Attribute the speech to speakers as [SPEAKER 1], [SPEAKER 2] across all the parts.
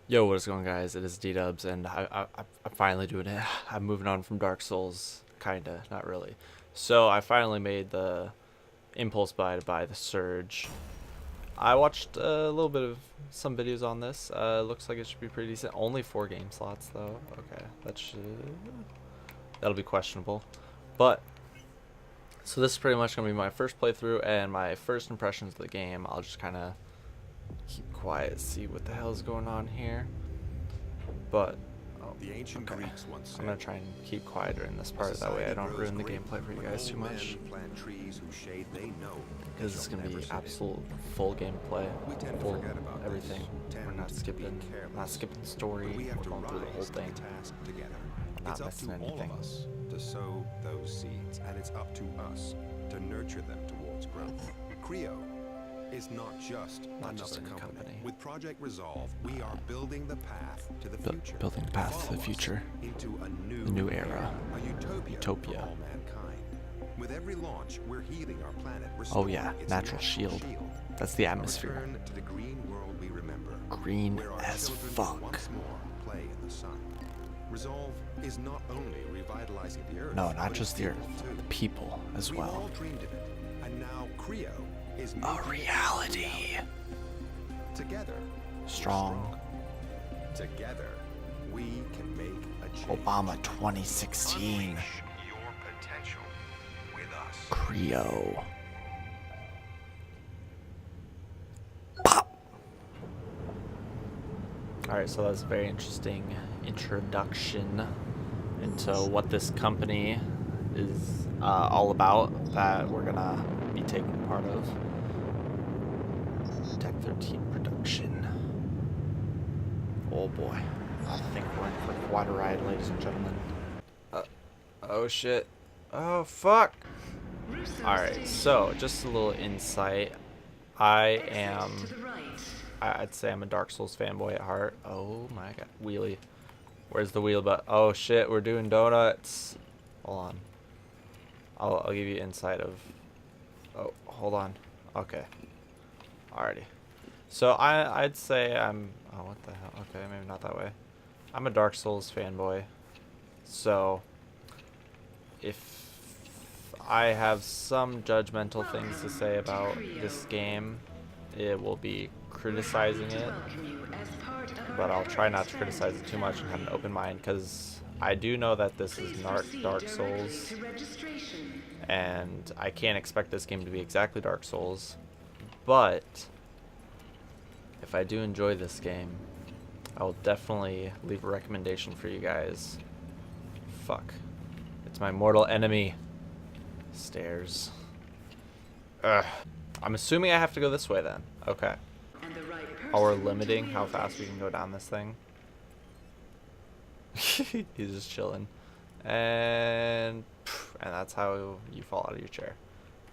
[SPEAKER 1] Yo, what is going on, guys? It is DDubs, and I'm finally doing it. I'm moving on from Dark Souls, kinda, not really. So I finally made the impulse buy to buy the Surge. I watched a little bit of some videos on this. Looks like it should be pretty decent. Only 4 game slots though. Okay, that'll be questionable. But so this is pretty much gonna be my first playthrough and my first impressions of the game. I'll just kind of keep quiet, see what the hell's going on here. But
[SPEAKER 2] The ancient Greeks once said,
[SPEAKER 1] I'm gonna try and keep quiet during this part, that way I don't ruin the gameplay for you guys too much. Because it's gonna be absolute full gameplay, full everything. We're not skipping story. We're going through the whole thing. I'm not missing anything.
[SPEAKER 2] To sow those seeds, and it's up to us to nurture them towards growth. Creo is not just another company. With Project Resolve, we are building the path to the future.
[SPEAKER 1] Building the path to the future.
[SPEAKER 2] Into a
[SPEAKER 1] new era.
[SPEAKER 2] A utopia. For all mankind. With every launch, we're healing our planet.
[SPEAKER 1] Oh yeah, natural shield. That's the atmosphere.
[SPEAKER 2] Return to the green world we remember.
[SPEAKER 1] Green
[SPEAKER 2] where our
[SPEAKER 1] as
[SPEAKER 2] children
[SPEAKER 1] fuck.
[SPEAKER 2] once more play in the sun. Resolve is not only revitalizing the earth.
[SPEAKER 1] No, not
[SPEAKER 2] but
[SPEAKER 1] just
[SPEAKER 2] its
[SPEAKER 1] the earth,
[SPEAKER 2] people, too.
[SPEAKER 1] the people as
[SPEAKER 2] We
[SPEAKER 1] well.
[SPEAKER 2] all dreamed of it, and now Creo is
[SPEAKER 1] A
[SPEAKER 2] making it
[SPEAKER 1] reality.
[SPEAKER 2] Together,
[SPEAKER 1] Strong.
[SPEAKER 2] together, we can make a change.
[SPEAKER 1] Obama 2016.
[SPEAKER 2] Unleash your potential with us.
[SPEAKER 1] Creo. Pop. Alright, so that's a very interesting introduction into what this company is all about that we're gonna be taking part of. Tech 13 production. Oh boy. I think we're in for quite a ride, ladies and gentlemen. Oh shit. Oh fuck. Alright, so just a little insight. I'd say I'm a Dark Souls fanboy at heart. Oh my god. Wheelie. Where's the wheel but oh shit, we're doing donuts. Hold on. I'll give you insight of oh hold on. Okay. Alrighty. So I'd say I'm oh what the hell? Okay, maybe not that way. I'm a Dark Souls fanboy. So if I have some judgmental things to say about this game, it will be criticizing it. But I'll try not to criticize it too much and have an open mind, because I do know that this is Dark Souls, and I can't expect this game to be exactly Dark Souls. But if I do enjoy this game, I will definitely leave a recommendation for you guys. Fuck. It's my mortal enemy. Stairs. Ugh. I'm assuming I have to go this way then. Okay. Oh, we're limiting how fast we can go down this thing. He's just chilling. And that's how you fall out of your chair.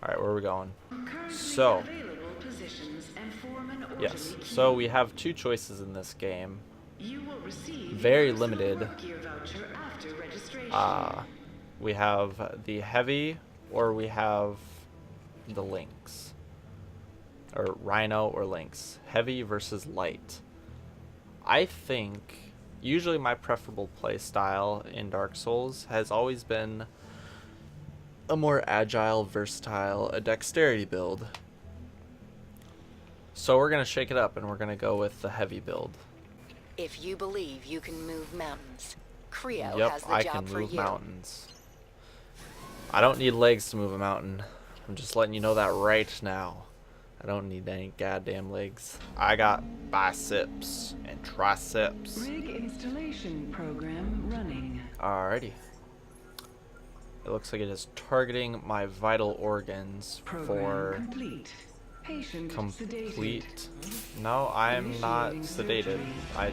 [SPEAKER 1] Alright, where are we going? So, yes. So we have 2 choices in this game. Very limited. We have the heavy, or we have the Lynx. Or Rhino or Lynx. Heavy versus light. I think usually my preferable play style in Dark Souls has always been a more agile, versatile, a dexterity build. So we're gonna shake it up and we're gonna go with the heavy build.
[SPEAKER 3] If you believe you can move mountains, Creo
[SPEAKER 1] Yep,
[SPEAKER 3] has the
[SPEAKER 1] I
[SPEAKER 3] job
[SPEAKER 1] can
[SPEAKER 3] for
[SPEAKER 1] move
[SPEAKER 3] you.
[SPEAKER 1] mountains. I don't need legs to move a mountain. I'm just letting you know that right now. I don't need any goddamn legs. I got biceps and triceps.
[SPEAKER 4] Rig installation program running.
[SPEAKER 1] Alrighty. It looks like it is targeting my vital organs for
[SPEAKER 4] complete. Patient
[SPEAKER 1] complete. No, I'm not sedated. I'm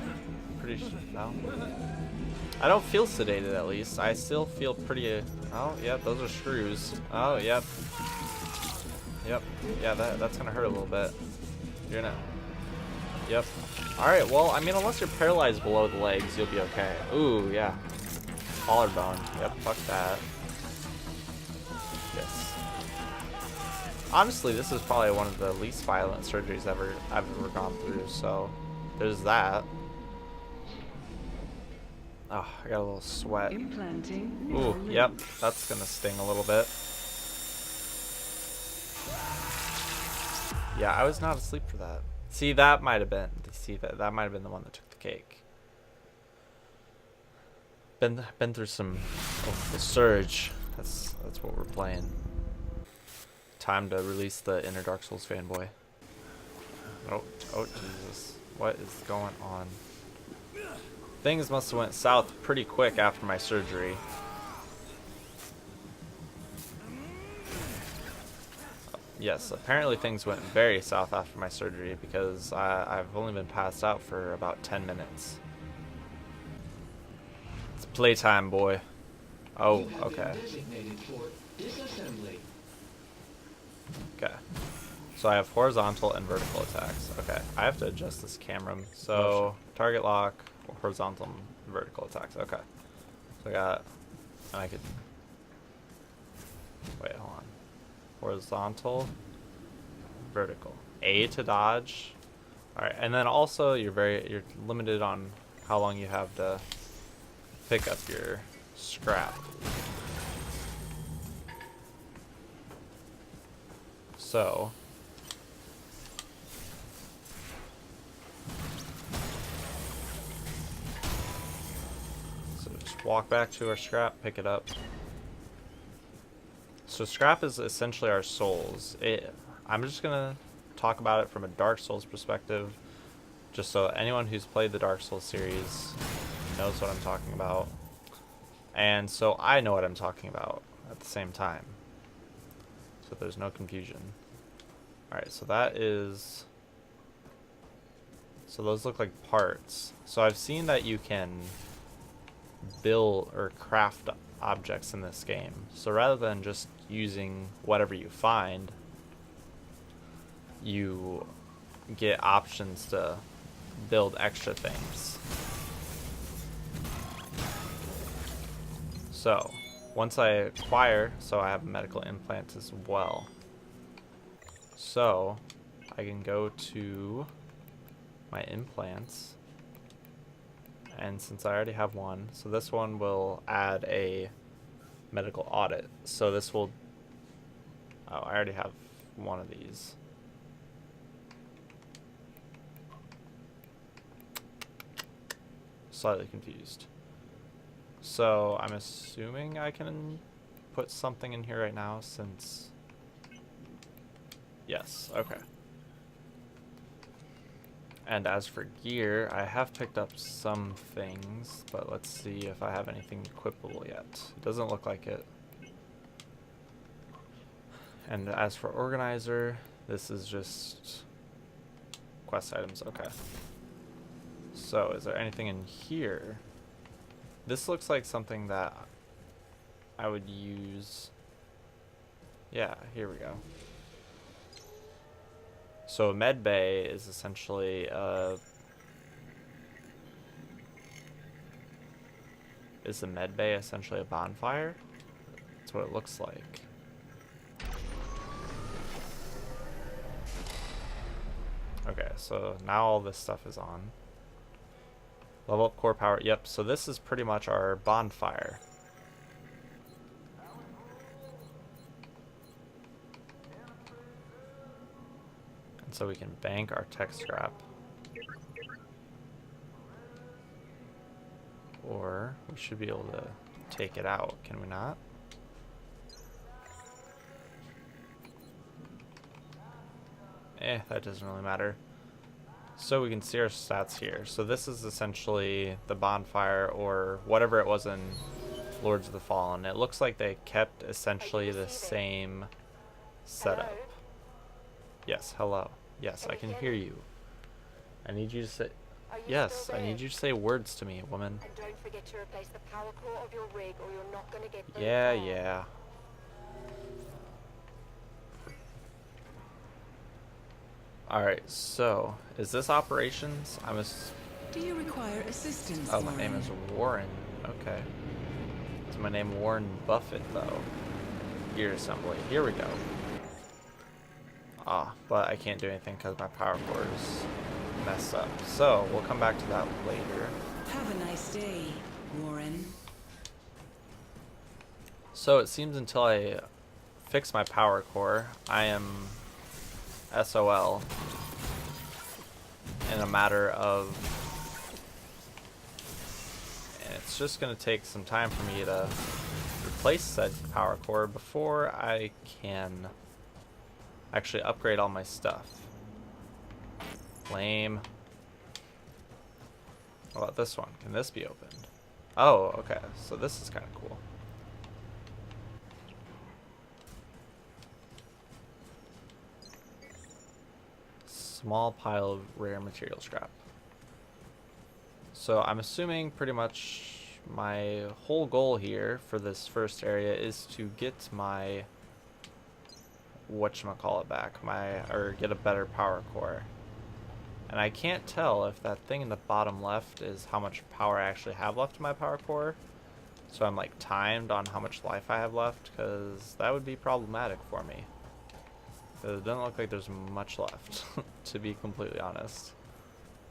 [SPEAKER 1] pretty sure. No. I don't feel sedated, at least. I still feel pretty. Oh, yep, those are screws. Oh, yep. Yep. Yeah, that's gonna hurt a little bit. You're gonna. Yep. Alright, well, I mean, unless you're paralyzed below the legs, you'll be okay. Ooh, yeah. Collarbone. Yep, fuck that. Yes. Honestly, this is probably one of the least violent surgeries I've ever gone through, so there's that. Oh, I got a little sweat.
[SPEAKER 4] Implanting.
[SPEAKER 1] Ooh, yep, that's gonna sting a little bit. Yeah, I was not asleep for that. See, that might have been. See, that might have been the one that took the cake. Been through some the surge. That's what we're playing. Time to release the inner Dark Souls fanboy. Oh Jesus! What is going on? Things must have went south pretty quick after my surgery. Yes, apparently things went very south after my surgery because I've only been passed out for about 10 minutes. It's playtime, boy. Oh, okay. Okay. So I have horizontal and vertical attacks. Okay, I have to adjust this camera. So target lock, horizontal and vertical attacks. Okay. So I got, and I could, wait, hold on. Horizontal, vertical. A to dodge. All right, and then also you're limited on how long you have to pick up your scrap. So just walk back to our scrap, pick it up. So scrap is essentially our souls. I'm just gonna talk about it from a Dark Souls perspective, just so anyone who's played the Dark Souls series knows what I'm talking about, and so I know what I'm talking about at the same time, so there's no confusion. Alright, so that is, so those look like parts. So I've seen that you can build or craft objects in this game. So rather than just using whatever you find, you get options to build extra things. So once I acquire, so I have medical implants as well. So I can go to my implants, and since I already have one, so this one will add a medical audit. So this will, oh, I already have one of these. Slightly confused. So I'm assuming I can put something in here right now since, yes, okay. And as for gear, I have picked up some things, but let's see if I have anything equipable yet. It doesn't look like it. And as for organizer, this is just quest items, okay. So is there anything in here? This looks like something that I would use. Yeah, here we go. So a med bay is essentially is the med bay essentially a bonfire? That's what it looks like. Okay, so now all this stuff is on. Level up core power. Yep, so this is pretty much our bonfire. And so we can bank our tech scrap. Or we should be able to take it out, can we not? That doesn't really matter. So we can see our stats here. So this is essentially the bonfire, or whatever it was in Lords of the Fallen. It looks like they kept essentially the same setup.
[SPEAKER 3] Hello?
[SPEAKER 1] Yes, hello. Yes, I can hear you. I need you to say,
[SPEAKER 3] Are you
[SPEAKER 1] yes,
[SPEAKER 3] still
[SPEAKER 1] I
[SPEAKER 3] there?
[SPEAKER 1] need you to say words to me, woman.
[SPEAKER 3] And don't forget to replace the power core of your rig, or you're not going to get very
[SPEAKER 1] Yeah,
[SPEAKER 3] far.
[SPEAKER 1] yeah. Alright, so, is this operations?
[SPEAKER 4] Do you require assistance?
[SPEAKER 1] Oh, my name is Warren. Okay. Is my name Warren Buffett, though? Gear assembly. Here we go. Ah, but I can't do anything because my power core is messed up. So, we'll come back to that later.
[SPEAKER 4] Have a nice day. Warren.
[SPEAKER 1] So it seems until I fix my power core, I am SOL in a matter of... And it's just going to take some time for me to replace said power core before I can actually upgrade all my stuff. Lame. What about this one? Can this be opened? Oh, okay. So this is kind of cool. Small pile of rare material scrap. So I'm assuming pretty much my whole goal here for this first area is to get my whatchamacallit back, or get a better power core. And I can't tell if that thing in the bottom left is how much power I actually have left in my power core. So I'm like timed on how much life I have left, because that would be problematic for me. It doesn't look like there's much left, to be completely honest.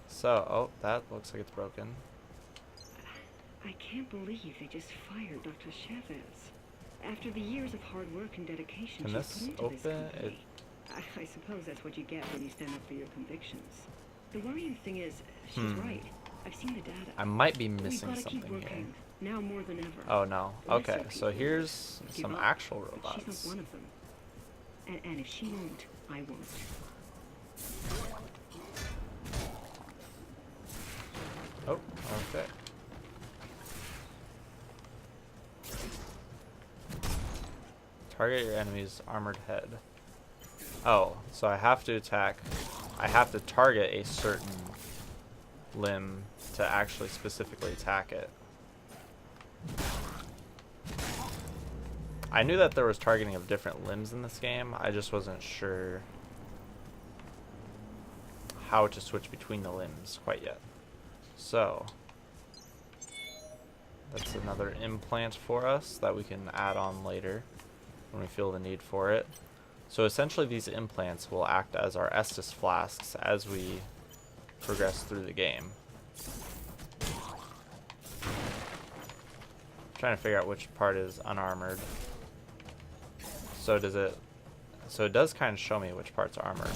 [SPEAKER 1] So, oh, that looks like it's broken.
[SPEAKER 5] I can't believe they just fired Dr. Chavez. After the years of hard work and dedication
[SPEAKER 1] Can
[SPEAKER 5] she's
[SPEAKER 1] this
[SPEAKER 5] put into
[SPEAKER 1] open?
[SPEAKER 5] this company. I suppose that's what you get when you stand up for your convictions. The worrying thing is, she's right. I've seen the data.
[SPEAKER 1] I might be
[SPEAKER 5] We've
[SPEAKER 1] missing
[SPEAKER 5] gotta keep
[SPEAKER 1] something here.
[SPEAKER 5] working, now more than ever.
[SPEAKER 1] Oh no.
[SPEAKER 5] The rest
[SPEAKER 1] Okay,
[SPEAKER 5] of
[SPEAKER 1] so
[SPEAKER 5] people
[SPEAKER 1] here's
[SPEAKER 5] give
[SPEAKER 1] some
[SPEAKER 5] up,
[SPEAKER 1] actual
[SPEAKER 5] but she's
[SPEAKER 1] robots.
[SPEAKER 5] not one of them. And if she won't, I won't.
[SPEAKER 1] Oh, okay. Target your enemy's armored head. Oh, so I have to attack. I have to target a certain limb to actually specifically attack it. I knew that there was targeting of different limbs in this game. I just wasn't sure how to switch between the limbs quite yet. So that's another implant for us that we can add on later when we feel the need for it. So essentially these implants will act as our Estus flasks as we progress through the game. Trying to figure out which part is unarmored. So it does kind of show me which part's armored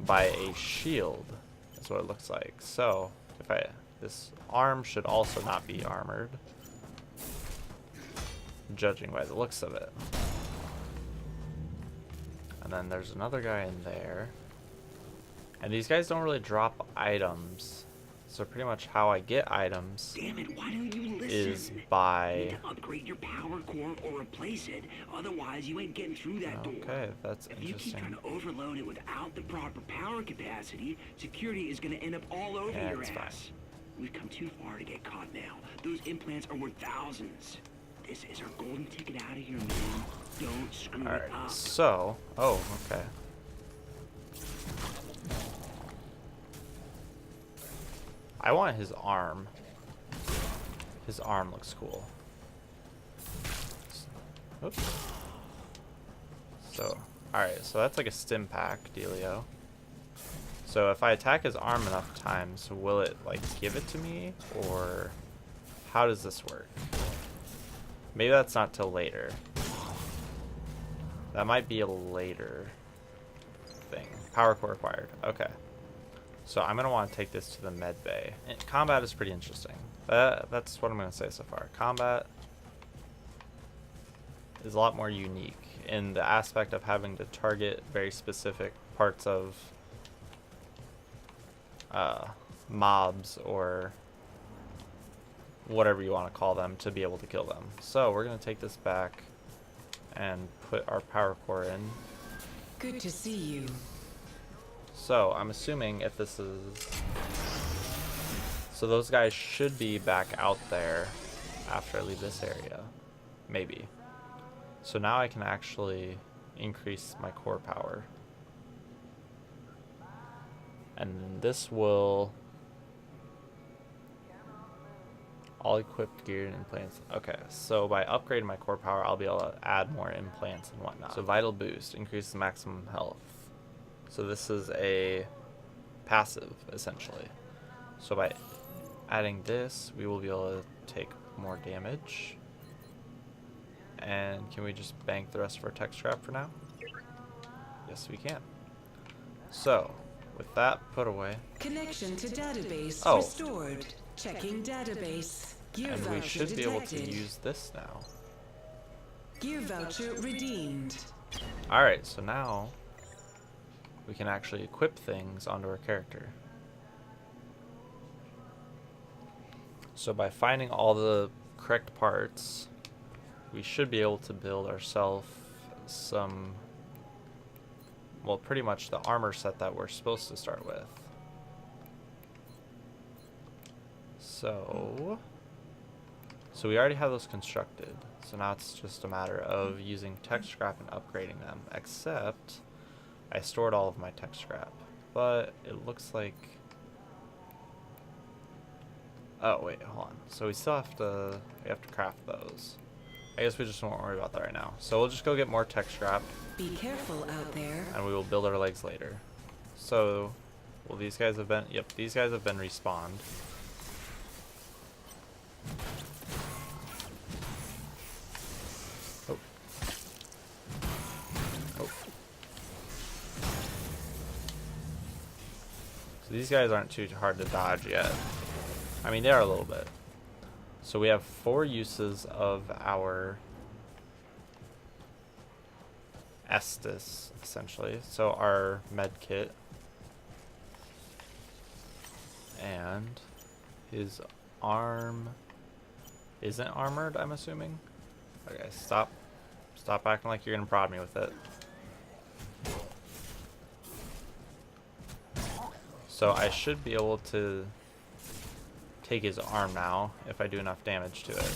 [SPEAKER 1] by a shield. That's what it looks like. So this arm should also not be armored, judging by the looks of it. And then there's another guy in there. And these guys don't really drop items. So pretty much how I get items
[SPEAKER 6] Damn it, why don't you listen?
[SPEAKER 1] is
[SPEAKER 6] You
[SPEAKER 1] by...
[SPEAKER 6] need to upgrade your power core or replace it. Otherwise, you ain't getting through that door.
[SPEAKER 1] Okay, that's
[SPEAKER 6] If you keep
[SPEAKER 1] interesting.
[SPEAKER 6] trying to overload it without the proper power capacity, security is going to end up all over
[SPEAKER 1] Yeah,
[SPEAKER 6] your
[SPEAKER 1] it's
[SPEAKER 6] ass.
[SPEAKER 1] fine.
[SPEAKER 6] We've come too far to get caught now. Those implants are worth thousands. This is our golden ticket out of here, man. Don't screw it
[SPEAKER 1] Alright,
[SPEAKER 6] up.
[SPEAKER 1] so... Oh, okay. I want his arm. His arm looks cool. Oops. So, alright, so that's like a stim pack dealio. So if I attack his arm enough times, will it like give it to me? Or how does this work? Maybe that's not till later. That might be a later thing. Power core acquired. Okay. So I'm going to want to take this to the med bay. And combat is pretty interesting. That's what I'm going to say so far. Combat is a lot more unique in the aspect of having to target very specific parts of mobs or whatever you want to call them to be able to kill them. So we're going to take this back and put our power core in.
[SPEAKER 4] Good to see you.
[SPEAKER 1] So I'm assuming if this is... So those guys should be back out there after I leave this area. Maybe. So now I can actually increase my core power. And this will... All equipped gear and implants. Okay, so by upgrading my core power, I'll be able to add more implants and whatnot. So vital boost, increases maximum health. So this is a passive, essentially. So by adding this, we will be able to take more damage. And can we just bank the rest of our tech scrap for now? Yes, we can. So, with that put away.
[SPEAKER 4] Connection to database
[SPEAKER 1] Oh.
[SPEAKER 4] restored. Checking database. Gear
[SPEAKER 1] And we
[SPEAKER 4] voucher
[SPEAKER 1] should be able to
[SPEAKER 4] detected.
[SPEAKER 1] use this now.
[SPEAKER 4] Gear voucher redeemed.
[SPEAKER 1] Alright, so now we can actually equip things onto our character. So by finding all the correct parts, we should be able to build ourselves some, well, pretty much the armor set that we're supposed to start with. So we already have those constructed. So now it's just a matter of using tech scrap and upgrading them, except I stored all of my tech scrap, but it looks like, oh wait, hold on. So we have to craft those. I guess we just won't worry about that right now. So we'll just go get more tech scrap.
[SPEAKER 4] Be careful out there.
[SPEAKER 1] And we will build our legs later. So, well, these guys have been, yep, these guys have been respawned. Oh. Oh. So these guys aren't too hard to dodge yet. I mean, they are a little bit. So we have 4 uses of our Estus, essentially. So our med kit. And his arm isn't armored, I'm assuming. Okay, stop acting like you're gonna prod me with it. So I should be able to take his arm now if I do enough damage to it.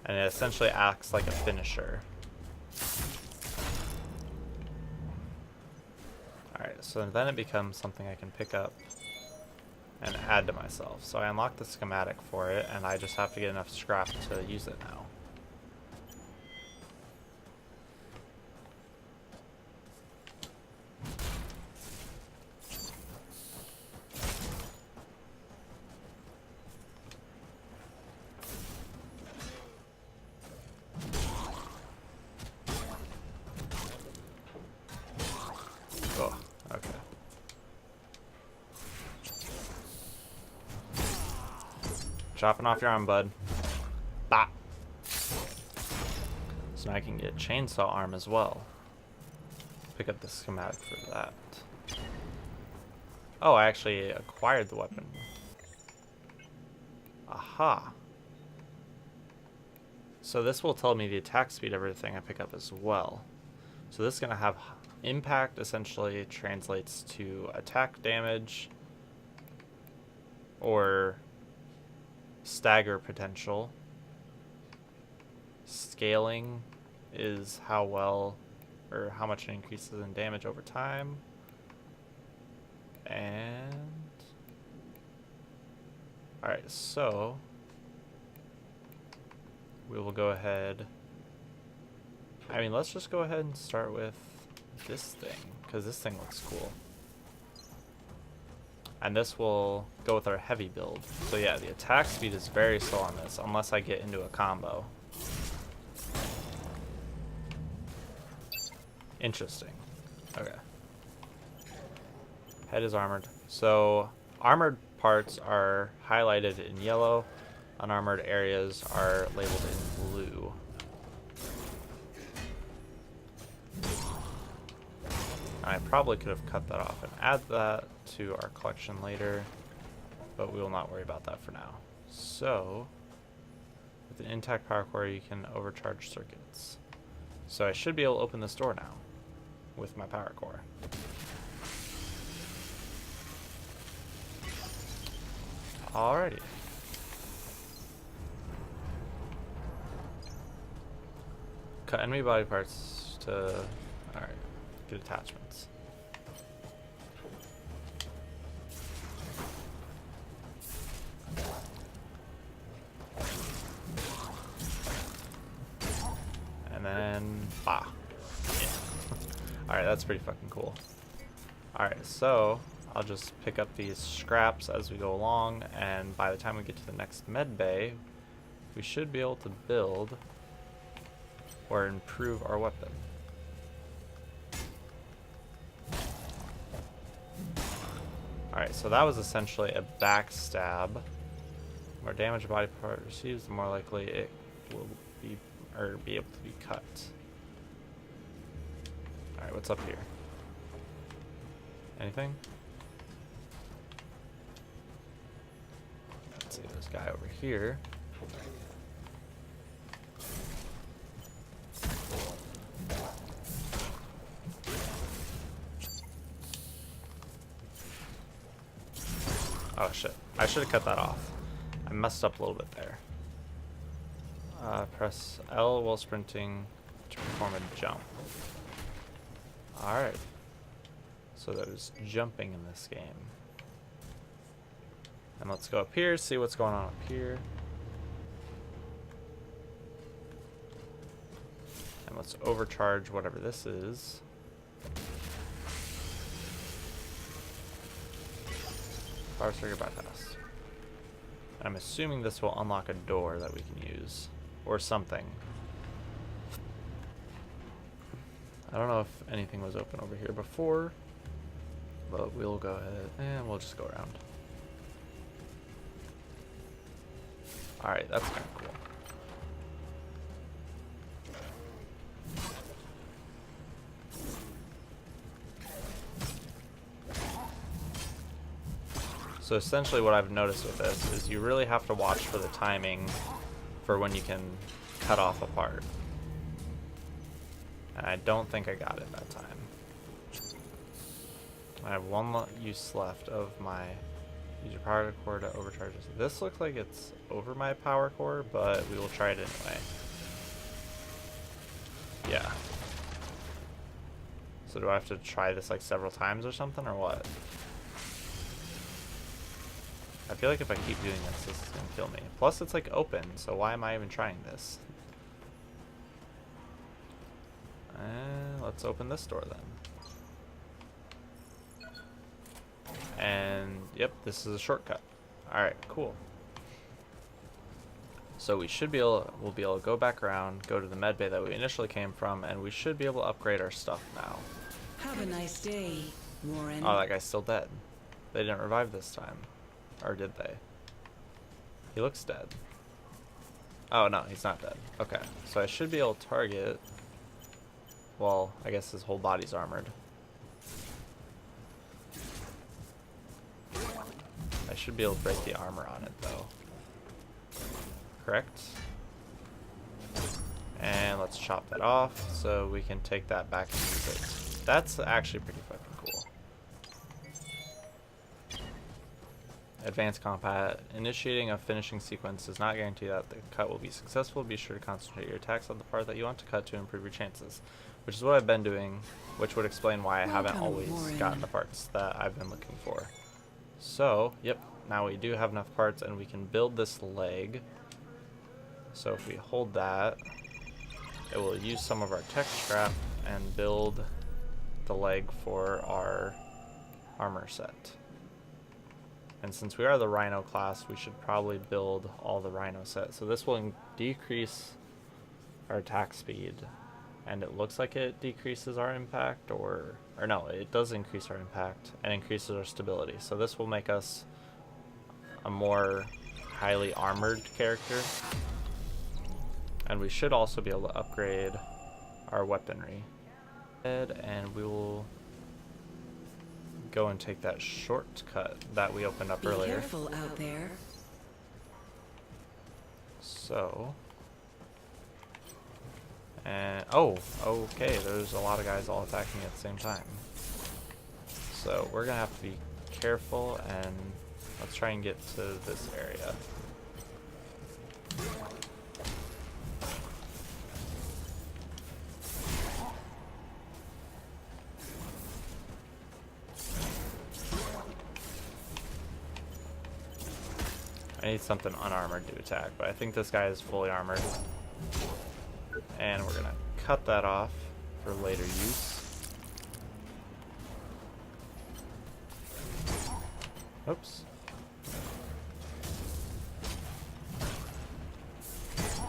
[SPEAKER 1] And it essentially acts like a finisher. Alright, so then it becomes something I can pick up and add to myself. So I unlock the schematic for it, and I just have to get enough scrap to use it now. Oh, okay. Chopping off your arm, bud. Bah. So now I can get chainsaw arm as well. Pick up the schematic for that. Oh, I actually acquired the weapon. Aha. So this will tell me the attack speed of everything I pick up as well. So this is going to have impact, essentially translates to attack damage or stagger potential. Scaling is how well or how much it increases in damage over time. And alright, so we will go ahead. I mean, let's just go ahead and start with this thing, because this thing looks cool. And this will go with our heavy build. So yeah, the attack speed is very slow on this, unless I get into a combo. Interesting. Okay. Head is armored. So armored parts are highlighted in yellow. Unarmored areas are labeled in blue. I probably could have cut that off and add that to our collection later, but we will not worry about that for now. So, with an intact power core, you can overcharge circuits. So I should be able to open this door now with my power core. Alrighty. Cut enemy body parts to, alright, get attachments. And then, bah. Yeah. Alright, that's pretty fucking cool. Alright, so I'll just pick up these scraps as we go along, and by the time we get to the next med bay, we should be able to build or improve our weapon. Alright, so that was essentially a backstab. The more damage a body part receives, the more likely it will be able to be cut. Alright, what's up here? Anything? Let's see, this guy over here. Oh shit, I should have cut that off. I messed up a little bit there. Press L while sprinting to perform a jump. Alright. So there's jumping in this game. And let's go up here, see what's going on up here. And let's overcharge whatever this is. Power circuit bypass. And I'm assuming this will unlock a door that we can use. Or something. I don't know if anything was open over here before. But we'll go ahead and we'll just go around. Alright, that's kind of cool. So essentially what I've noticed with this is you really have to watch for the timing for when you can cut off a part. And I don't think I got it that time. I have one use left of my use your power core to overcharge this. This looks like it's over my power core, but we will try it anyway. Yeah. So do I have to try this like several times or something, or what? I feel like if I keep doing this, this is gonna kill me. Plus it's like open, so why am I even trying this? Let's open this door then. And yep, this is a shortcut. Alright, cool. So we should be able, we'll be able to go back around, go to the med bay that we initially came from, and we should be able to upgrade our stuff now.
[SPEAKER 4] Have a nice day, Warren.
[SPEAKER 1] Oh, that guy's still dead. They didn't revive this time. Or did they? He looks dead. Oh no, he's not dead. Okay, so I should be able to target. Well, I guess his whole body's armored. I should be able to break the armor on it though. Correct? And let's chop that off so we can take that back and use it. That's actually pretty fucking cool. Advanced combat. Initiating a finishing sequence does not guarantee that the cut will be successful. Be sure to concentrate your attacks on the part that you want to cut to improve your chances. Which is what I've been doing, which would explain why I haven't always gotten the parts that I've been looking for. So, yep, now we do have enough parts and we can build this leg. So if we hold that, it will use some of our tech scrap and build the leg for our armor set. And since we are the Rhino class, we should probably build all the Rhino set. So this will decrease our attack speed. And it looks like it decreases our impact, or no, it does increase our impact and increases our stability. So this will make us a more highly armored character. And we should also be able to upgrade our weaponry. And we will go and take that shortcut that we opened up earlier.
[SPEAKER 4] Be careful out there.
[SPEAKER 1] So, and oh, okay, there's a lot of guys all attacking at the same time. So we're gonna have to be careful, and let's try and get to this area. I need something unarmored to attack, but I think this guy is fully armored. And we're gonna cut that off for later use. Oops.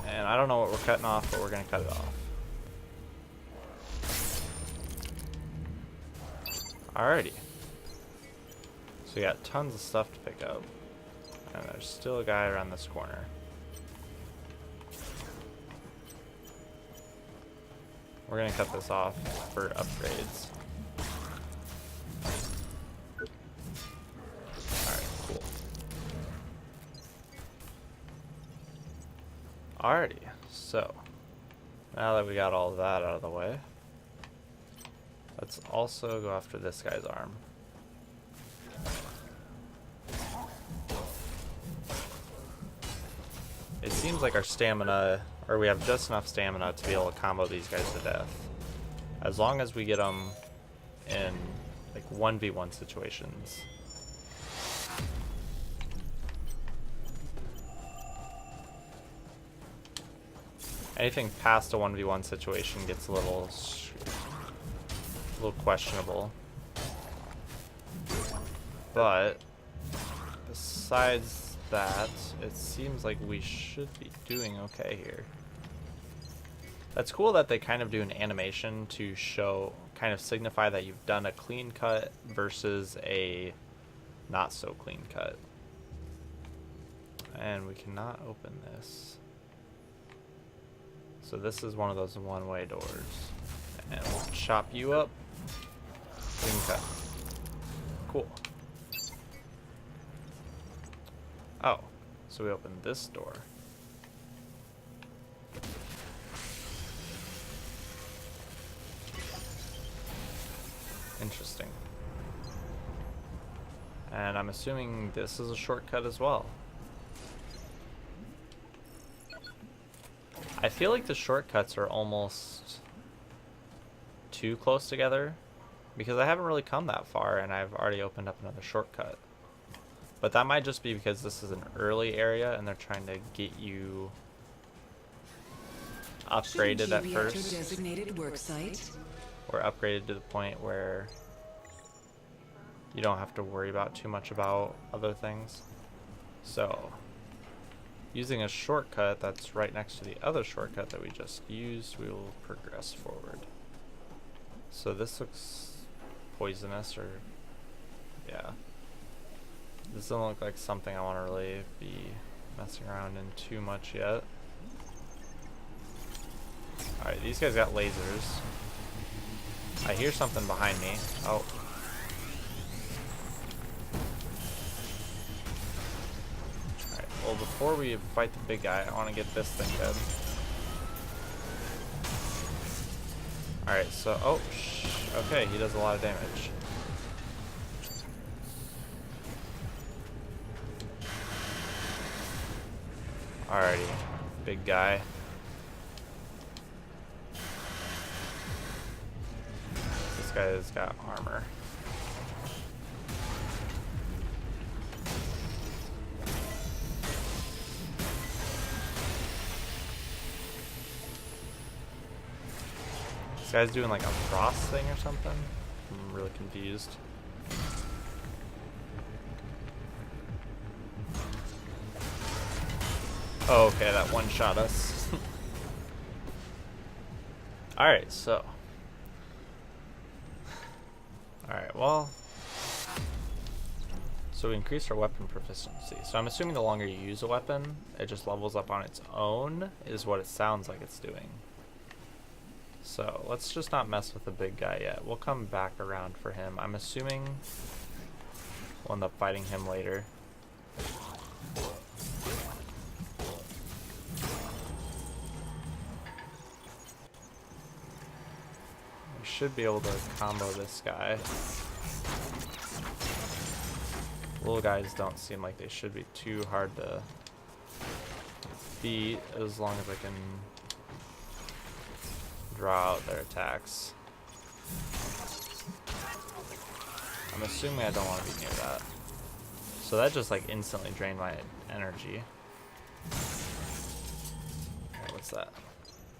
[SPEAKER 1] And I don't know what we're cutting off, but we're gonna cut it off. Alrighty. So we got tons of stuff to pick up. And there's still a guy around this corner. We're gonna cut this off for upgrades. Alright, cool. Alrighty, so now that we got all of that out of the way, let's also go after this guy's arm. It seems like our stamina, or we have just enough stamina to be able to combo these guys to death. As long as we get them in like 1v1 situations. Anything past a 1v1 situation gets a little questionable. But besides that, it seems like we should be doing okay here. That's cool that they kind of do an animation to show, kind of signify that you've done a clean cut versus a not so clean cut. And we cannot open this. So this is one of those one-way doors. And we'll chop you up. Clean cut. Cool. Oh, so we opened this door. Interesting. And I'm assuming this is a shortcut as well. I feel like the shortcuts are almost too close together because I haven't really come that far and I've already opened up another shortcut. But that might just be because this is an early area and they're trying to get you upgraded at first.
[SPEAKER 4] Designated work site.
[SPEAKER 1] Or upgraded to the point where you don't have to worry about too much about other things. So, using a shortcut that's right next to the other shortcut that we just used, we will progress forward. So this looks poisonous, or yeah. This doesn't look like something I want to really be messing around in too much yet. Alright, these guys got lasers. I hear something behind me. Oh. Alright, well before we fight the big guy, I want to get this thing dead. Alright, so, oh, okay, he does a lot of damage. Alrighty, big guy. This guy's got armor. This guy's doing like a frost thing or something? I'm really confused. Oh, okay, that one shot us. Alright, so. Alright, well. So we increased our weapon proficiency. So I'm assuming the longer you use a weapon, it just levels up on its own, is what it sounds like it's doing. So let's just not mess with the big guy yet. We'll come back around for him. I'm assuming we'll end up fighting him later. We should be able to combo this guy. Little guys don't seem like they should be too hard to beat as long as I can draw out their attacks. I'm assuming I don't want to be near that. So that just like instantly drained my energy. Okay, what's that?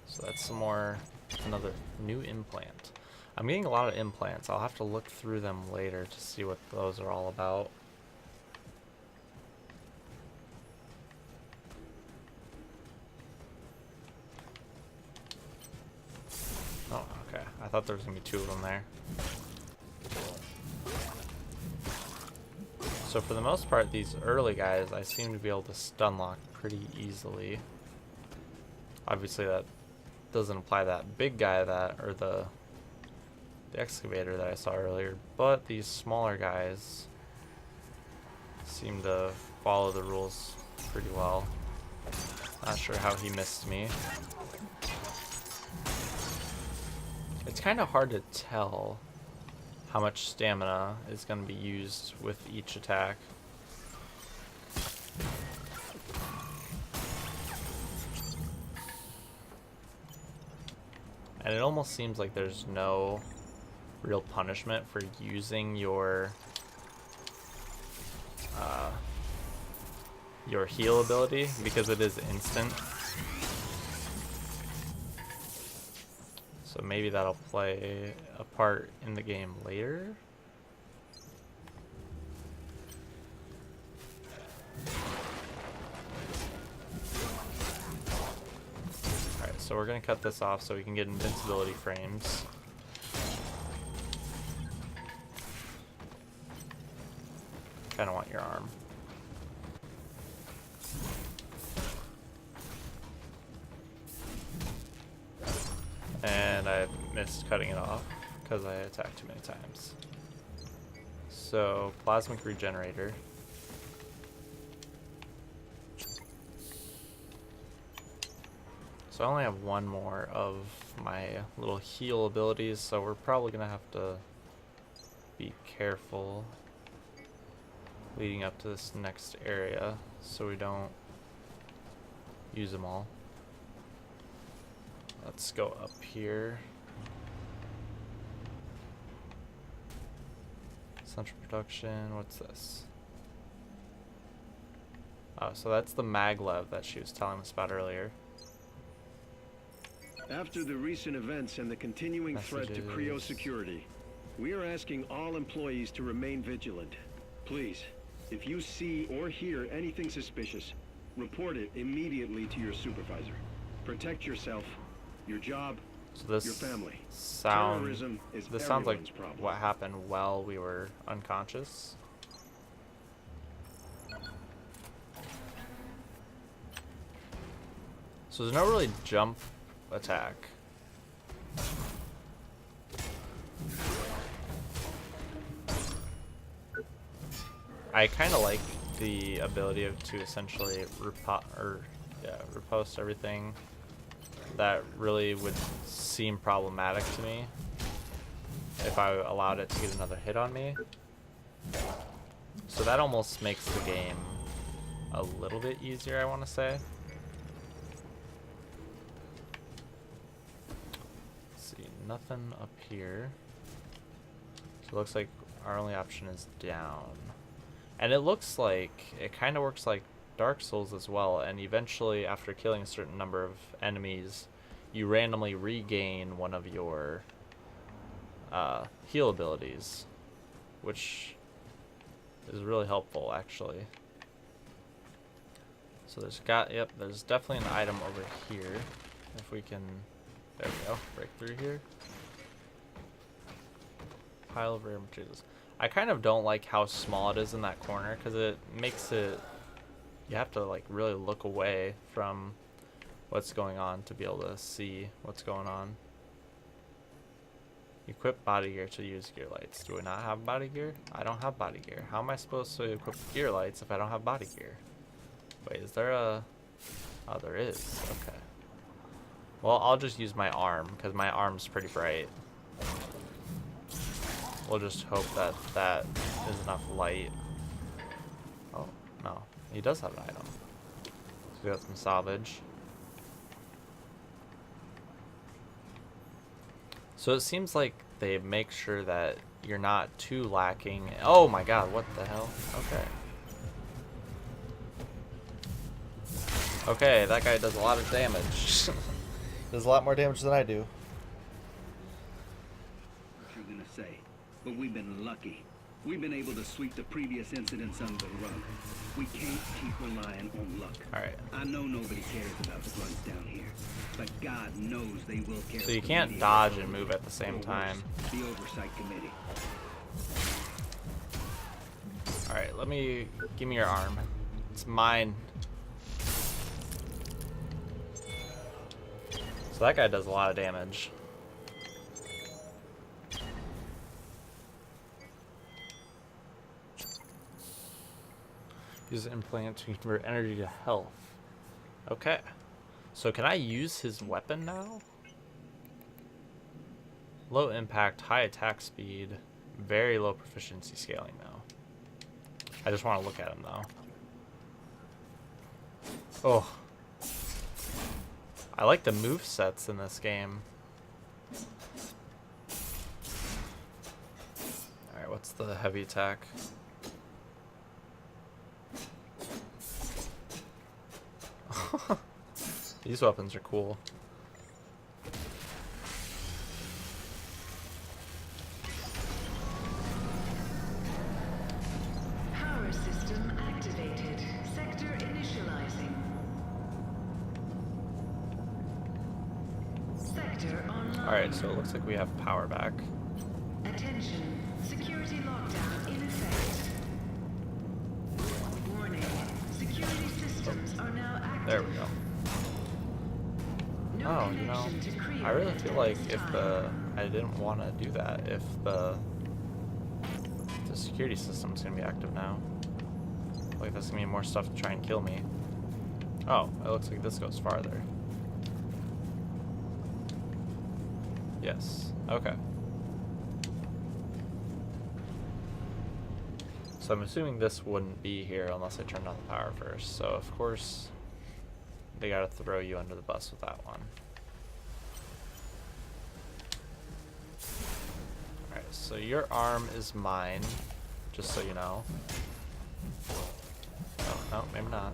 [SPEAKER 1] So that's some more, another new implant. I'm getting a lot of implants. I'll have to look through them later to see what those are all about. thought there was gonna be 2 of them there. So for the most part, these early guys, I seem to be able to stun lock pretty easily. Obviously that doesn't apply to that big guy or the excavator that I saw earlier, but these smaller guys seem to follow the rules pretty well. Not sure how he missed me. It's kind of hard to tell how much stamina is going to be used with each attack. And it almost seems like there's no real punishment for using your heal ability because it is instant. So maybe that'll play a part in the game later. Alright, so we're gonna cut this off so we can get invincibility frames. Kinda want your arm. And I missed cutting it off because I attacked too many times. So, plasmic regenerator. So I only have 1 more of my little heal abilities, so we're probably gonna have to be careful leading up to this next area so we don't use them all. Let's go up here. Central production, what's this? Oh, so that's the maglev that she was telling us about earlier.
[SPEAKER 7] After the recent events and the continuing threat to Creo security, we are asking all employees to remain vigilant. Please, if you see or hear anything suspicious, report it immediately to your supervisor. Protect yourself, your job,
[SPEAKER 1] so this
[SPEAKER 7] your family.
[SPEAKER 1] Terrorism is this sounds like
[SPEAKER 7] problem.
[SPEAKER 1] What happened while we were unconscious. So there's no really jump attack. I kind of like the ability to essentially riposte everything that really would seem problematic to me if I allowed it to get another hit on me. So that almost makes the game a little bit easier, I want to say. Let's see, nothing up here. So it looks like our only option is down. And it looks like it kind of works like Dark Souls as well, and eventually after killing a certain number of enemies you randomly regain one of your heal abilities, which is really helpful actually. So there's there's definitely an item over here. If we can, there we go, break through here. Pile of rare materials. I kind of don't like how small it is in that corner because it makes it, you have to like really look away from what's going on to be able to see what's going on. Equip body gear to use gear lights. Do I not have body gear? I don't have body gear. How am I supposed to equip gear lights if I don't have body gear? Wait, is there a... Oh, there is. Okay. Well, I'll just use my arm because my arm's pretty bright. We'll just hope that that is enough light. Oh, no. He does have an item. So we got some salvage. So it seems like they make sure that you're not too lacking. Oh my god, what the hell? Okay. Okay, that guy does a lot of damage. Does a lot more damage than I do.
[SPEAKER 6] What you're gonna say, but we've been lucky. We've been able to sweep the previous incidents under the rug. We can't keep relying on luck.
[SPEAKER 1] Alright.
[SPEAKER 6] I know nobody cares about the grunts down here, but God knows they will care.
[SPEAKER 1] So you
[SPEAKER 6] for
[SPEAKER 1] can't
[SPEAKER 6] the
[SPEAKER 1] dodge
[SPEAKER 6] media
[SPEAKER 1] and move at the same
[SPEAKER 6] or worse,
[SPEAKER 1] time.
[SPEAKER 6] The Oversight Committee.
[SPEAKER 1] Alright, give me your arm. It's mine. So that guy does a lot of damage. Use an implant to convert energy to health. Okay. So can I use his weapon now? Low impact, high attack speed, very low proficiency scaling though. I just want to look at him though. Oh. I like the move sets in this game. Alright, what's the heavy attack? These weapons are cool.
[SPEAKER 4] Power system activated. Sector initializing. Sector online.
[SPEAKER 1] Alright, so it looks like we have power back.
[SPEAKER 4] Attention. Security lockdown in effect. Warning. Security systems are now active.
[SPEAKER 1] There we go.
[SPEAKER 4] No
[SPEAKER 1] Oh, you know,
[SPEAKER 4] connection to Creo
[SPEAKER 1] I really
[SPEAKER 4] at
[SPEAKER 1] feel like
[SPEAKER 4] this
[SPEAKER 1] if
[SPEAKER 4] time.
[SPEAKER 1] I didn't want to do that, if the security system's gonna be active now. Like there's gonna be more stuff to try and kill me. Oh, it looks like this goes farther. Yes. Okay. So I'm assuming this wouldn't be here unless I turned on the power first. So of course they gotta throw you under the bus with that one. Alright, so your arm is mine, just so you know. Oh, no, maybe not.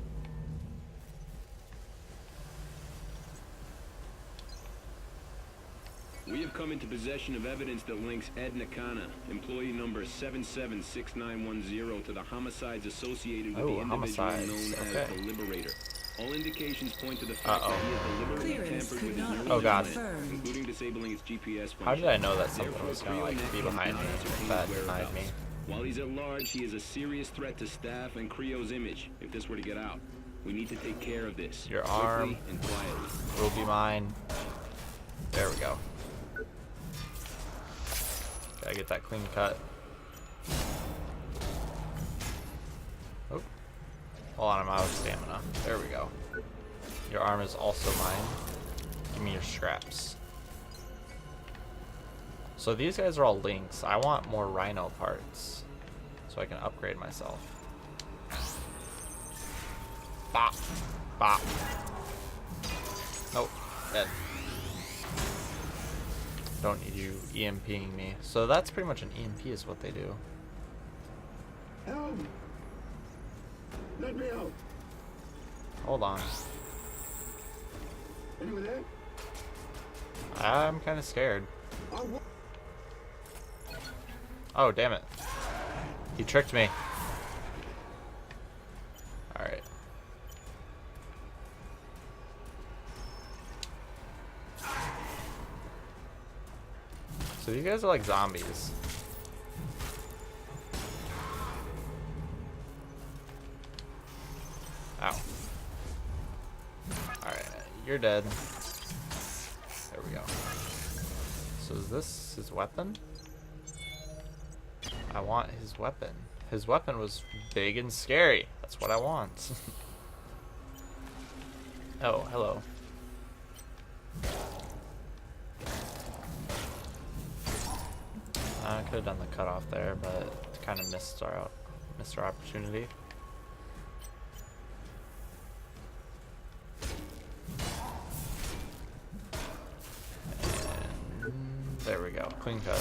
[SPEAKER 7] We have come into possession of evidence that links Ed Nakana, employee number 776910, to the homicides associated with the individual known as the Liberator. All indications point to the fact that he has deliberately
[SPEAKER 4] Clearance
[SPEAKER 7] tampered
[SPEAKER 4] could
[SPEAKER 7] with
[SPEAKER 4] not
[SPEAKER 7] his
[SPEAKER 4] be
[SPEAKER 1] Oh, God.
[SPEAKER 4] confirmed.
[SPEAKER 7] including disabling its GPS function.
[SPEAKER 1] How did I know that something
[SPEAKER 7] Therefore,
[SPEAKER 1] was gonna
[SPEAKER 7] Creo
[SPEAKER 1] like
[SPEAKER 7] Net
[SPEAKER 1] be behind me
[SPEAKER 7] cannot ascertain
[SPEAKER 1] that
[SPEAKER 7] his
[SPEAKER 1] denied me?
[SPEAKER 7] whereabouts. While he's at large, he is a serious threat to staff and Creo's image if this were to get out. We need to take care of this.
[SPEAKER 1] Your
[SPEAKER 7] quickly
[SPEAKER 1] arm
[SPEAKER 7] and quietly.
[SPEAKER 1] will be mine. There we go. Gotta get that clean cut. Oh. Hold on, I'm out of stamina. There we go. Your arm is also mine. Give me your scraps. So these guys are all links. I want more rhino parts so I can upgrade myself. Bop. Bop. Nope. Dead. Don't need you EMPing me. So that's pretty much an EMP is what they do.
[SPEAKER 7] Help! Let me out!
[SPEAKER 1] Hold on.
[SPEAKER 7] Anyone there?
[SPEAKER 1] I'm kind of scared. Oh, damn it. He tricked me. Alright. So you guys are like zombies. Ow. Alright, you're dead. There we go. So is this his weapon? I want his weapon. His weapon was big and scary. That's what I want. Oh, hello. I could have done the cutoff there, but kind of missed our opportunity. And there we go, clean cut.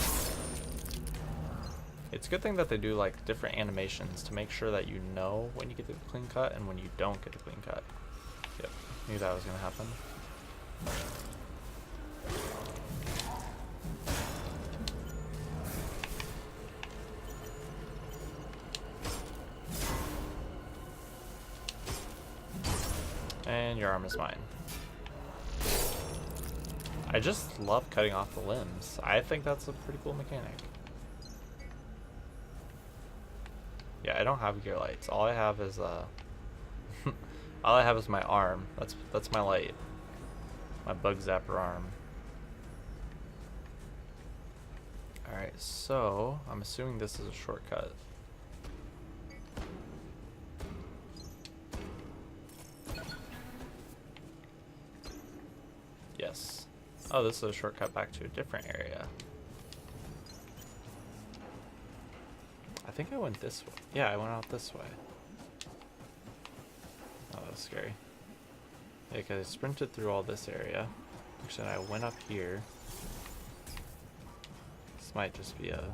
[SPEAKER 1] It's a good thing that they do like different animations to make sure that you know when you get the clean cut and when you don't get the clean cut. Yep, knew that was gonna happen. And your arm is mine. I just love cutting off the limbs. I think that's a pretty cool mechanic. Yeah, I don't have gear lights. All I have is all I have is my arm. That's my light. My bug zapper arm. Alright, so I'm assuming this is a shortcut. Yes. Oh, this is a shortcut back to a different area. I think I went this way. Yeah, I went out this way. Oh, that was scary. Yeah, because I sprinted through all this area. Actually, I went up here. This might just be a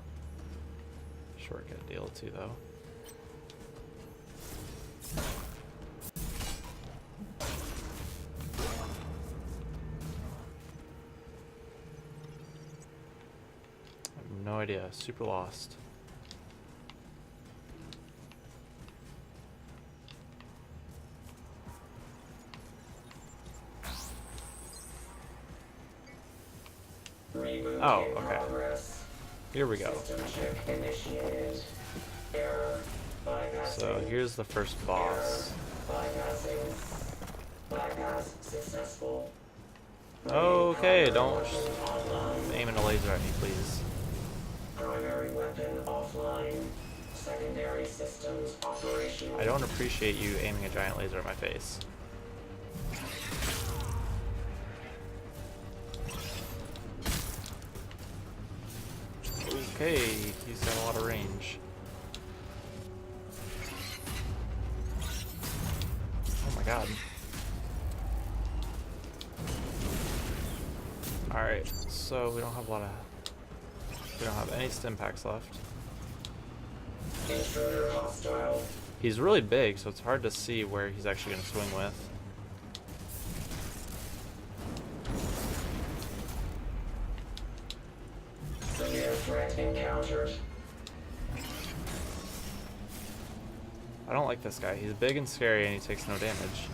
[SPEAKER 1] shortcut deal too, though. No idea. Super lost. Oh, okay. Here we go. So here's the first boss. Okay, don't aim a laser at me, please.
[SPEAKER 8] Primary weapon offline. Secondary systems operational.
[SPEAKER 1] I don't appreciate you aiming a giant laser at my face. Okay, he's got a lot of range. Oh my god. Alright, so we don't have a lot of... We don't have any stim packs left.
[SPEAKER 8] Intruder hostile.
[SPEAKER 1] He's really big, so it's hard to see where he's actually going to swing with.
[SPEAKER 8] Severe threat encountered.
[SPEAKER 1] I don't like this guy. He's big and scary and he takes no damage.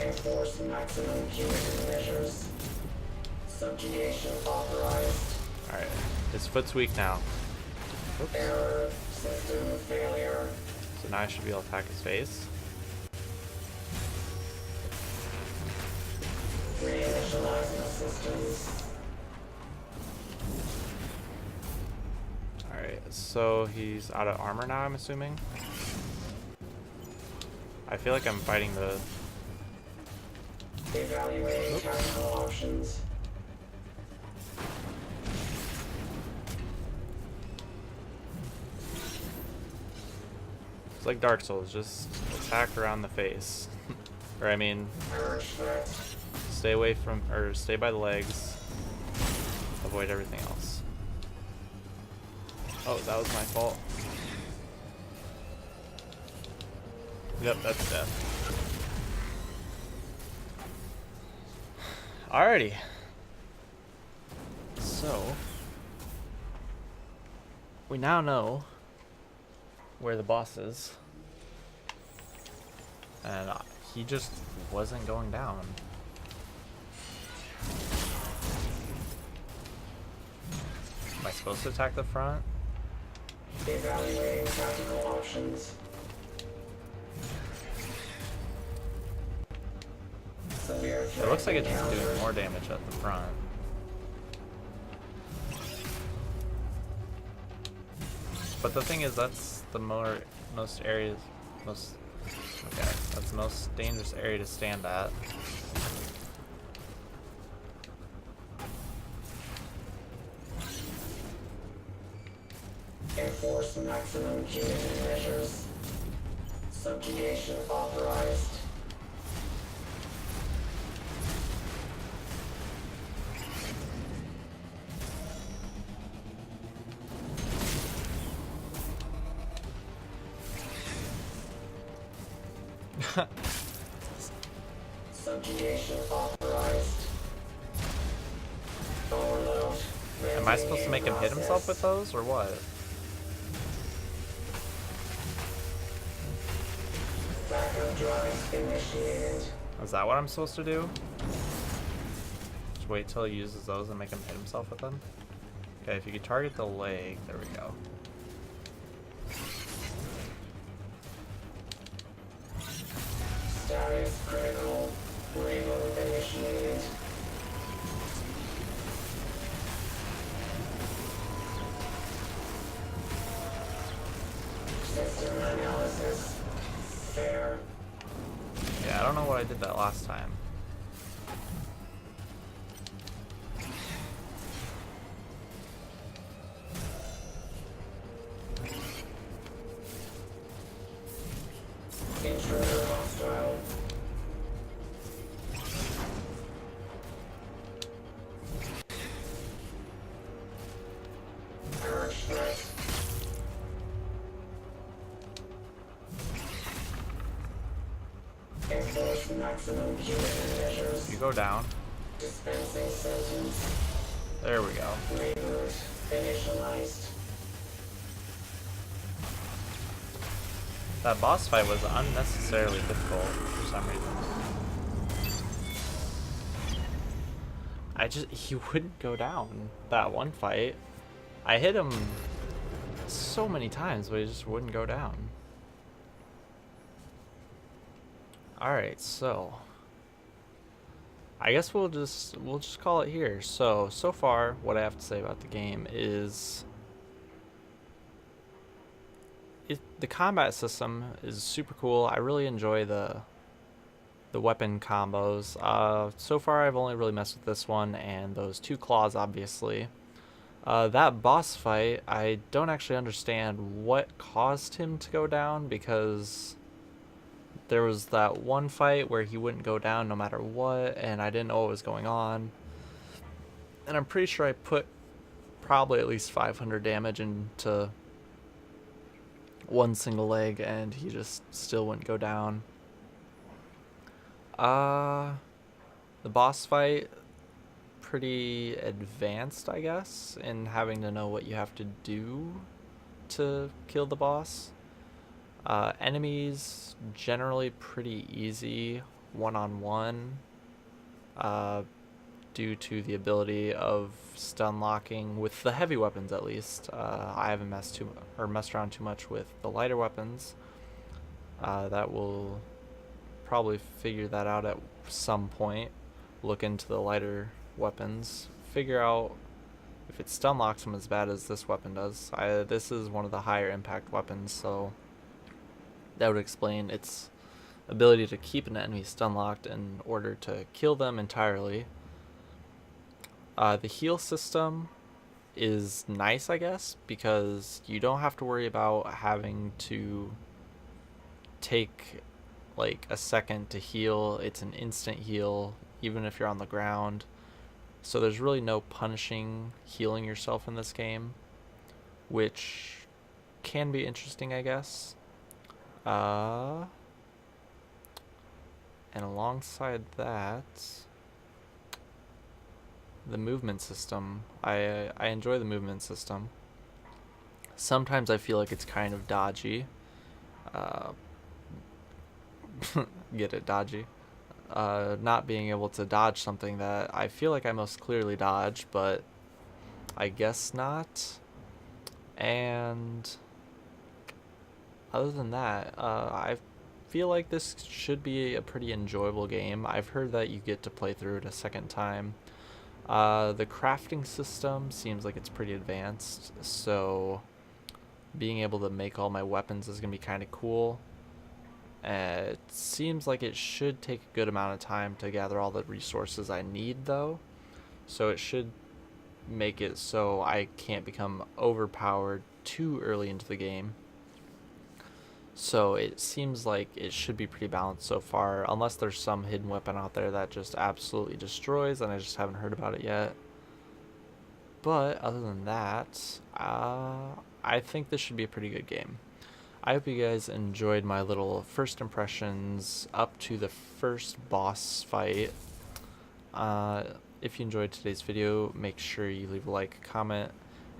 [SPEAKER 8] Enforce maximum punitive measures. Subjugation authorized.
[SPEAKER 1] Alright, his foot's weak now. Oops.
[SPEAKER 8] Error. System failure.
[SPEAKER 1] So now I should be able to attack his face.
[SPEAKER 8] Reinitializing systems.
[SPEAKER 1] Alright, so he's out of armor now, I'm assuming. I feel like I'm fighting the...
[SPEAKER 8] Evaluating tactical options.
[SPEAKER 1] It's like Dark Souls, just attack around the face. Or I mean,
[SPEAKER 8] Urge threat.
[SPEAKER 1] stay away from, or stay by the legs. Avoid everything else. Oh, that was my fault. Yep, that's death. Alrighty. So, we now know where the boss is. And he just wasn't going down. Am I supposed to attack the front?
[SPEAKER 8] Evaluating tactical options. Severe
[SPEAKER 1] It
[SPEAKER 8] threat
[SPEAKER 1] looks like it's just
[SPEAKER 8] encountered.
[SPEAKER 1] doing more damage at the front. But the thing is, that's the most areas, okay, that's the most dangerous area to stand at.
[SPEAKER 8] Enforce maximum punitive measures. Subjugation authorized. Subjugation authorized. Overload.
[SPEAKER 1] Am I supposed to make him hit himself with those, or what?
[SPEAKER 8] Backup drive initiated.
[SPEAKER 1] Is that what I'm supposed to do? Just wait till he uses those and make him hit himself with them? Okay, if you could target the leg, there we go.
[SPEAKER 8] Status critical. Reload initiated. System analysis. Fair.
[SPEAKER 1] Yeah, I don't know what I did that last time.
[SPEAKER 8] Intruder hostile. Purge threat. Enforce maximum punitive measures.
[SPEAKER 1] You go down.
[SPEAKER 8] Dispensing sentence.
[SPEAKER 1] There we go.
[SPEAKER 8] Reboot. Initialized.
[SPEAKER 1] That boss fight was unnecessarily difficult for some reason. He wouldn't go down that one fight. I hit him so many times, but he just wouldn't go down. Alright, so I guess we'll just call it here. So far what I have to say about the game is the combat system is super cool. I really enjoy the weapon combos. So far I've only really messed with this one and those two claws, obviously. That boss fight, I don't actually understand what caused him to go down, because there was that one fight where he wouldn't go down no matter what, and I didn't know what was going on. And I'm pretty sure I put probably at least 500 damage into one single leg, and he just still wouldn't go down. The boss fight, pretty advanced, I guess, in having to know what you have to do to kill the boss. Enemies, generally pretty easy one-on-one, due to the ability of stun locking with the heavy weapons, at least. I haven't messed around too much with the lighter weapons. That will probably figure that out at some point. Look into the lighter weapons, figure out if it stun locks them as bad as this weapon does. This is one of the higher impact weapons, so that would explain its ability to keep an enemy stun locked in order to kill them entirely. The heal system is nice, I guess, because you don't have to worry about having to take like a second to heal. It's an instant heal even if you're on the ground, so there's really no punishing healing yourself in this game, which can be interesting, I guess. And alongside that, the movement system. I enjoy the movement system. Sometimes I feel like it's kind of dodgy. Get it, dodgy. Not being able to dodge something that I feel like I most clearly dodge, but I guess not. And other than that, I feel like this should be a pretty enjoyable game. I've heard that you get to play through it a second time. The crafting system seems like it's pretty advanced, so being able to make all my weapons is going to be kind of cool. It seems like it should take a good amount of time to gather all the resources I need, though, so it should make it so I can't become overpowered too early into the game. So it seems like it should be pretty balanced so far, unless there's some hidden weapon out there that just absolutely destroys and I just haven't heard about it yet. But other than that, I think this should be a pretty good game. I hope you guys enjoyed my little first impressions up to the first boss fight. If you enjoyed today's video, make sure you leave a like, comment,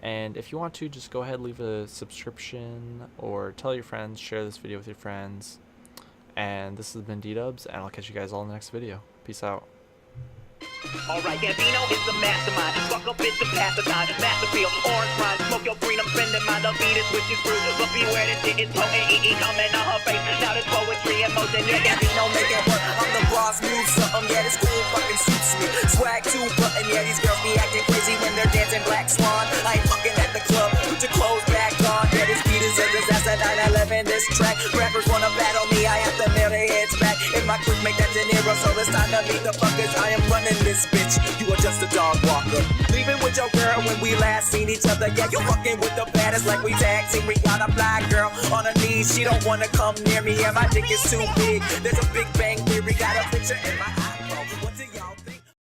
[SPEAKER 1] and if you want to, just go ahead and leave a subscription or tell your friends, share this video with your friends. And this has been DDubs, and I'll catch you guys all in the next video. Peace out.
[SPEAKER 9] Alright, Gambino is the mastermind. Fuck up, it's the pacifying. Masterfield, orange rhyme. Smoke your green, I'm spending mine. The beat is switches through. But beware, this shit is potent. E.E. coming on her face. Now there's poetry in motion. Yeah, Gambino make it work. I'm the boss, move something. Yeah, this cool fucking suits me. Swag 2 button. Yeah, these girls be acting crazy when they're dancing Black Swan. I ain't fucking at the club. Put your clothes back on. Yeah, this beat is a disaster. 9/11, this track. Rappers wanna battle me. I have to nail their heads back. If my crew make that De Niro, so it's time to meet the fuckers. I am running this bitch, you are just a dog walker. Leaving with your girl when we last seen each other. Yeah, you fucking with the baddest like we tag team. We got a black girl on her knees. She don't wanna come near me. Yeah, my dick is too big. There's a big bang theory. Got a picture in my eye.